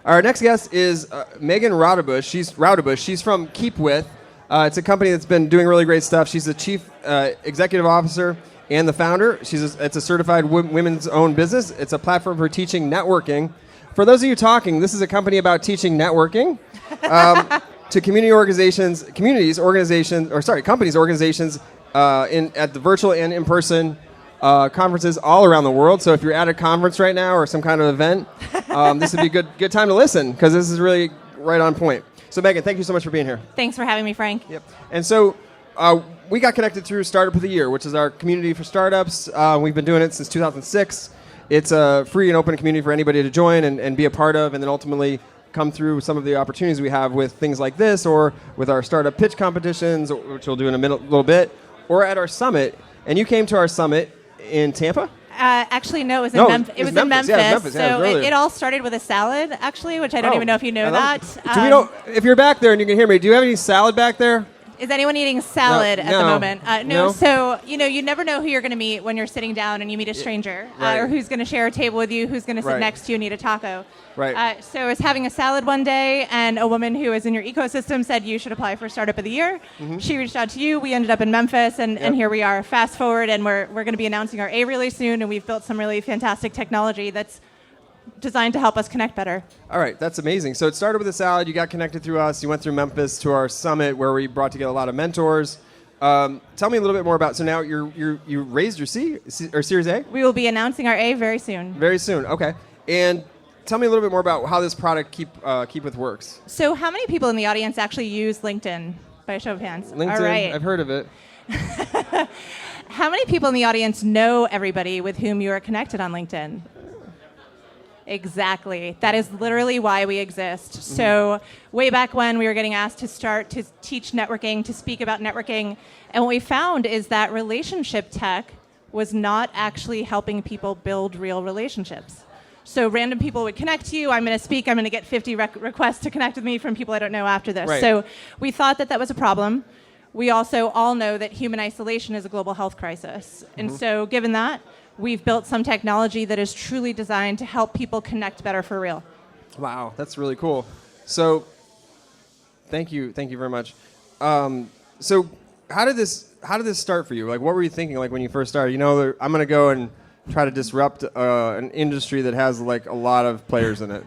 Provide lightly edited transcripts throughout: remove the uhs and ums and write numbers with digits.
Our next guest is Megan Roudebush. She's from Keepwith. It's a company that's been doing really great stuff. She's the chief executive officer and the founder. It's a certified women's owned business. It's a platform for teaching networking. For those of you talking, this is a company about teaching networking to companies, organizations at the virtual and in-person conferences all around the world. So if you're at a conference right now or some kind of event, this would be a good time to listen because this is really right on point. So Megan, thank you so much for being here. Thanks for having me, Frank. Yep. And so we got connected through Startup of the Year, which is our community for startups. We've been doing it since 2006. It's a free and open community for anybody to join and be a part of, and then ultimately come through some of the opportunities we have with things like this, or with our startup pitch competitions, which we'll do in a little bit, or at our summit. And you came to our summit in Tampa? Actually, no, it was in Memphis. It was in Memphis. Yeah, Memphis. So it all started with a salad, actually, which I don't even know if you know that. If you're back there and you can hear me, do you have any salad back there? Is anyone eating salad at the moment? No. So, you never know who you're going to meet when you're sitting down and you meet a stranger, or who's going to share a table with you, who's going to sit next to you and eat a taco. Right. So I was having a salad one day, and a woman who is in your ecosystem said you should apply for Startup of the Year. Mm-hmm. She reached out to you. We ended up in Memphis, and here we are. Fast forward, and we're going to be announcing our A really soon, and we've built some really fantastic technology that's designed to help us connect better. All right, that's amazing. So it started with a salad. You got connected through us. You went through Memphis to our summit where we brought together a lot of mentors. Tell me a little bit more about. So now you raised your Series A. We will be announcing our A very soon. Very soon. Okay. And tell me a little bit more about how this product Keepwith works. So how many people in the audience actually use LinkedIn? By a show of hands. LinkedIn. All right. I've heard of it. How many people in the audience know everybody with whom you are connected on LinkedIn? Exactly. That is literally why we exist. Mm-hmm. So way back when we were getting asked to start to teach networking, to speak about networking, and what we found is that relationship tech was not actually helping people build real relationships. So random people would connect to you. I'm going to speak. I'm going to get 50 requests to connect with me from people I don't know after this. Right. So we thought that was a problem. We also all know that human isolation is a global health crisis. Mm-hmm. And so given that, we've built some technology that is truly designed to help people connect better for real. Wow, that's really cool. So, thank you very much. So, how did this start for you? Like, what were you thinking? Like when you first started? I'm going to go and try to disrupt an industry that has like a lot of players in it.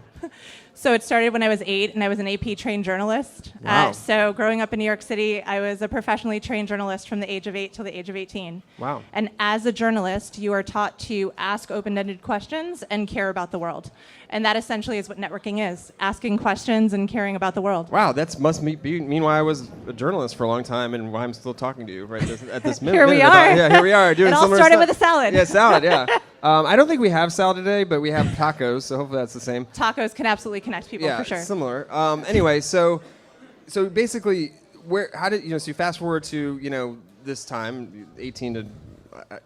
So it started when I was 8, and I was an AP trained journalist. Wow. So growing up in New York City, I was a professionally trained journalist from the age of 8 till the age of 18. Wow. And as a journalist, you are taught to ask open-ended questions and care about the world. And that essentially is what networking is, asking questions and caring about the world. Wow, that must mean why I was a journalist for a long time and why I'm still talking to you at this minute. Here we are. Here we are doing it all similar started stuff. with a salad. Yeah, salad, yeah. I don't think we have salad today, but we have tacos, so hopefully that's the same. Tacos can absolutely connect people, for sure. Yeah, similar. Anyway, so basically, so you fast forward to, this time, 18 to,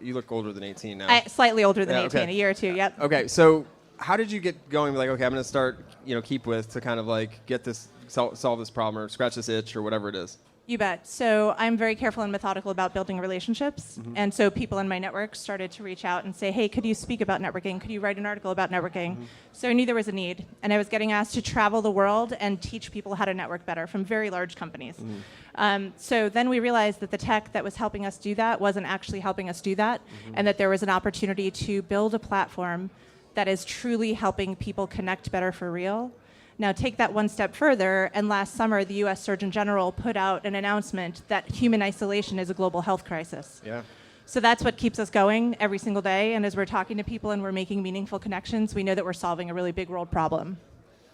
you look older than 18 now. Slightly older than 18, a year or two, yep. Okay, so how did you get going? Like, okay, I'm going to start, Keepwith to kind of like get this, solve this problem or scratch this itch or whatever it is. You bet. So I'm very careful and methodical about building relationships. Mm-hmm. And so people in my network started to reach out and say, hey, could you speak about networking? Could you write an article about networking? Mm-hmm. So I knew there was a need. And I was getting asked to travel the world and teach people how to network better from very large companies. Mm-hmm. So then we realized that the tech that was helping us do that wasn't actually helping us do that, and that there was an opportunity to build a platform that is truly helping people connect better for real. Now take that one step further, and last summer the US Surgeon General put out an announcement that human isolation is a global health crisis. Yeah. So that's what keeps us going every single day, and as we're talking to people and we're making meaningful connections, we know that we're solving a really big world problem.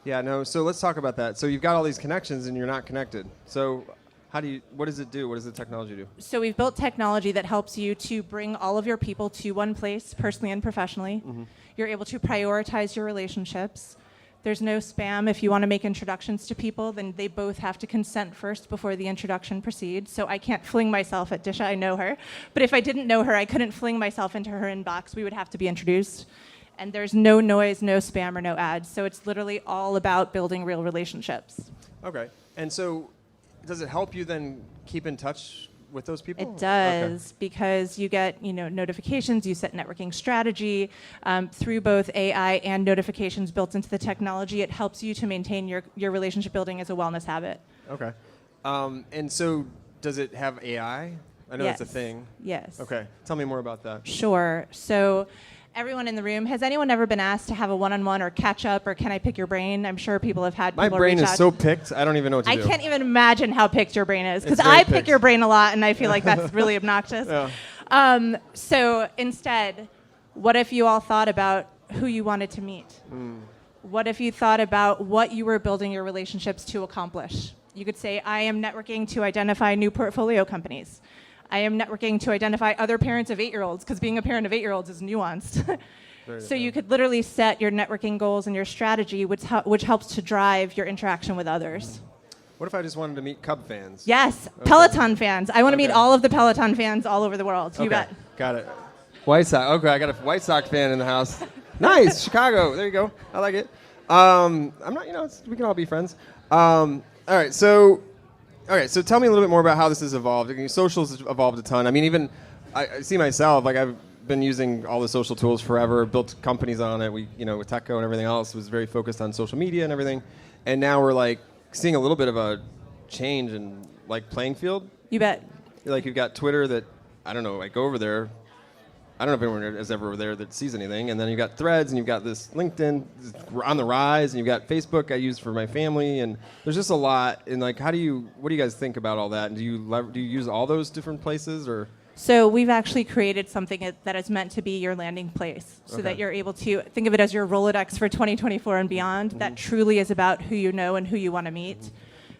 Yeah, no, so let's talk about that. So you've got all these connections and you're not connected. So what does it do? What does the technology do? So we've built technology that helps you to bring all of your people to one place, personally and professionally. Mm-hmm. You're able to prioritize your relationships. There's no spam. If you want to make introductions to people, then they both have to consent first before the introduction proceeds. So I can't fling myself at Disha. I know her. But if I didn't know her, I couldn't fling myself into her inbox. We would have to be introduced. And there's no noise, no spam, or no ads. So it's literally all about building real relationships. Okay. And so does it help you then keep in touch with those people? It does, because you get notifications, you set networking strategy through both AI and notifications built into the technology. It helps you to maintain your relationship building as a wellness habit. Okay. And so does it have AI? I know Yes. that's a thing. Yes. Okay. Tell me more about that. Sure. So everyone in the room, has anyone ever been asked to have a one-on-one or catch up or can I pick your brain? I'm sure people have had My people brain reach is out. so picked, I don't even know what to I do. can't even imagine how picked your brain is, because It's very I pick picked. your brain a lot and I feel like that's really obnoxious. Yeah. So instead, what if you all thought about who you wanted to meet? What if you thought about what you were building your relationships to accomplish? You could say, I am networking to identify new portfolio companies. I am networking to identify other parents of 8-year-olds, because being a parent of 8-year-olds is nuanced. So you could literally set your networking goals and your strategy, which helps to drive your interaction with others. What if I just wanted to meet Cub fans? Yes, Okay. Peloton fans. I want to meet Okay. all of the Peloton fans all over the world. You bet. Got it. White Sox. Okay, I got a White Sox fan in the house. Nice, Chicago. There you go. I like it. I'm not. We can all be friends. All right. So tell me a little bit more about how this has evolved. I mean, socials has evolved a ton. I mean, even I see myself. Like I've been using all the social tools forever. Built companies on it. We, with TechCo and everything else, was very focused on social media and everything. And now we're like seeing a little bit of a change in like playing field. You bet. Like you've got Twitter that, I don't know, I go over there. I don't know if anyone is ever there that sees anything. And then you've got Threads, and you've got this LinkedIn on the rise, and you've got Facebook I use for my family, and there's just a lot. And like, what do you guys think about all that? And do you use all those different places, or? So we've actually created something that is meant to be your landing place, so that you're able to think of it as your Rolodex for 2024 and beyond. That truly is about who you know and who you want to meet.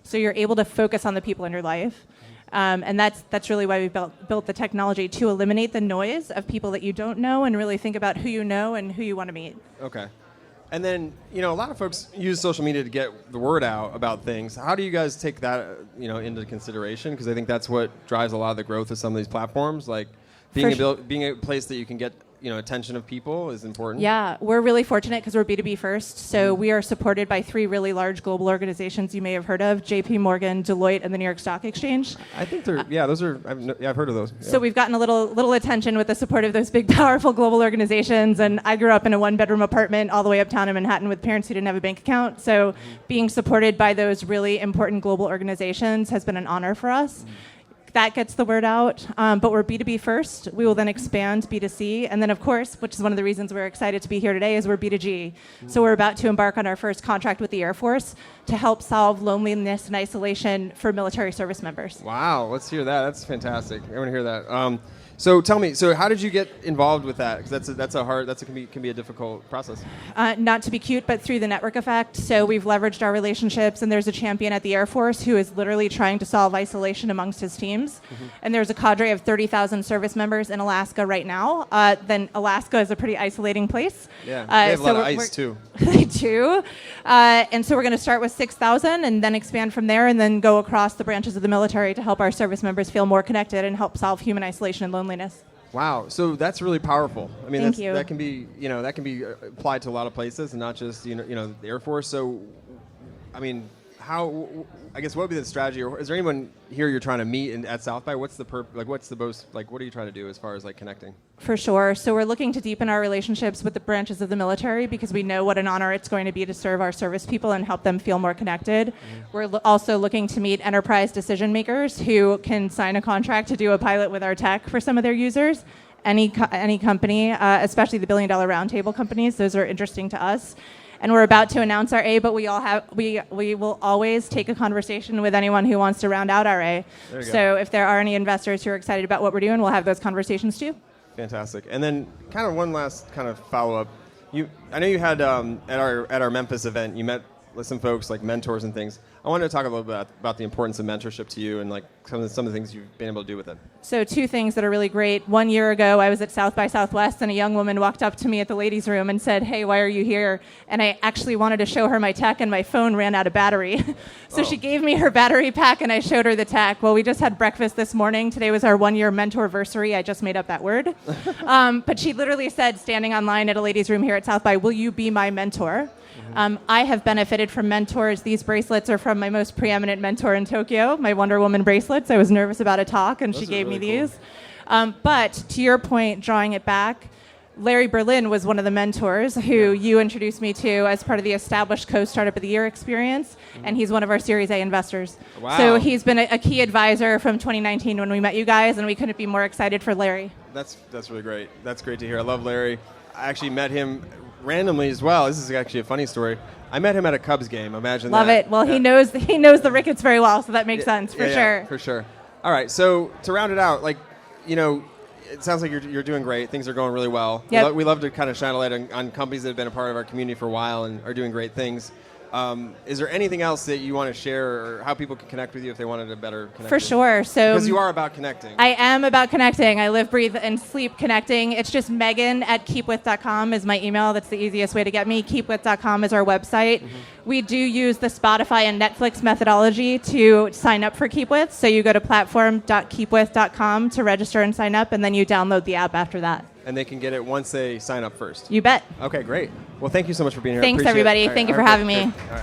So you're able to focus on the people in your life. And that's really why we built the technology, to eliminate the noise of people that you don't know and really think about who you know and who you want to meet. Okay. And then, a lot of folks use social media to get the word out about things. How do you guys take that, into consideration? Because I think that's what drives a lot of the growth of some of these platforms. Like being a place that you can get, attention of people is important. Yeah, we're really fortunate because we're B2B first. So we are supported by 3 really large global organizations you may have heard of: JP Morgan, Deloitte, and the New York Stock Exchange. I think they're, those are, I've heard of those. Yeah. So we've gotten a little attention with the support of those big, powerful global organizations. And I grew up in a 1-bedroom apartment all the way uptown in Manhattan with parents who didn't have a bank account. So being supported by those really important global organizations has been an honor for us. That gets the word out, but we're B2B first. We will then expand B2C, and then of course, which is one of the reasons we're excited to be here today, is we're B2G. So we're about to embark on our first contract with the Air Force to help solve loneliness and isolation for military service members. Wow, let's hear that. That's fantastic. I want to hear that. So tell me, how did you get involved with that? Because can be a difficult process. Not to be cute, but through the network effect. So we've leveraged our relationships, and there's a champion at the Air Force who is literally trying to solve isolation amongst his teams. And there's a cadre of 30,000 service members in Alaska right now. Then Alaska is a pretty isolating place. Yeah, they have a lot of ice too. They do. And so we're going to start with 6,000 and then expand from there, and then go across the branches of the military to help our service members feel more connected and help solve human isolation and loneliness. Wow, so that's really powerful. I mean, Thank you. that can be, applied to a lot of places, and not just, the Air Force. So, I mean, what would be the strategy, or is there anyone here you're trying to meet at South by? What's the what are you trying to do as far as connecting? For sure. So we're looking to deepen our relationships with the branches of the military, because we know what an honor it's going to be to serve our service people and help them feel more connected. We're also looking to meet enterprise decision makers who can sign a contract to do a pilot with our tech for some of their users. Any company, especially the $1 billion roundtable companies, those are interesting to us. And we're about to announce our A, but we will always take a conversation with anyone who wants to round out our A. So if there are any investors who are excited about what we're doing, we'll have those conversations too. Fantastic. And then kind of one last kind of follow-up. I know you had at our Memphis event, you met with some folks like mentors and things. I wanted to talk a little bit about the importance of mentorship to you and some of the things you've been able to do with it. So 2 things that are really great. 1 year ago, I was at South by Southwest, and a young woman walked up to me at the ladies' room and said, "Hey, why are you here?" And I actually wanted to show her my tech, and my phone ran out of battery. So she gave me her battery pack, and I showed her the tech. Well, we just had breakfast this morning. Today was our 1-year mentorversary. I just made up that word. But she literally said, standing online at a ladies' room here at South by, "Will you be my mentor?" I have benefited from mentors. These bracelets are from my most preeminent mentor in Tokyo, my Wonder Woman bracelets. I was nervous about a talk, and she gave me these. But to your point, drawing it back, Larry Berlin was one of the mentors who you introduced me to as part of the Established Co-Startup of the Year experience, and he's one of our Series A investors. Wow. So he's been a key advisor from 2019 when we met you guys, and we couldn't be more excited for Larry. That's really great. That's great to hear. I love Larry. I actually met him randomly as well. This is actually a funny story. I met him at a Cubs game. Imagine Love that. it. Well, he knows the Ricketts very well, so that makes sense for sure. For sure. All right. So to round it out, it sounds like you're doing great. Things are going really well. Yep. We love to kind of shine a light on companies that have been a part of our community for a while and are doing great things. Is there anything else that you want to share, or how people can connect with you if they wanted to better connect? For sure. So because you are about connecting. I am about connecting. I live, breathe, and sleep connecting. It's just Megan@keepwith.com is my email. That's the easiest way to get me. Keepwith.com is our website. We do use the Spotify and Netflix methodology to sign up for Keepwith. So you go to platform.keepwith.com to register and sign up, and then you download the app after that. And they can get it once they sign up first. You bet. Okay, great. Well, thank you so much for being here. Thanks, everybody. Thank you for having me. All right.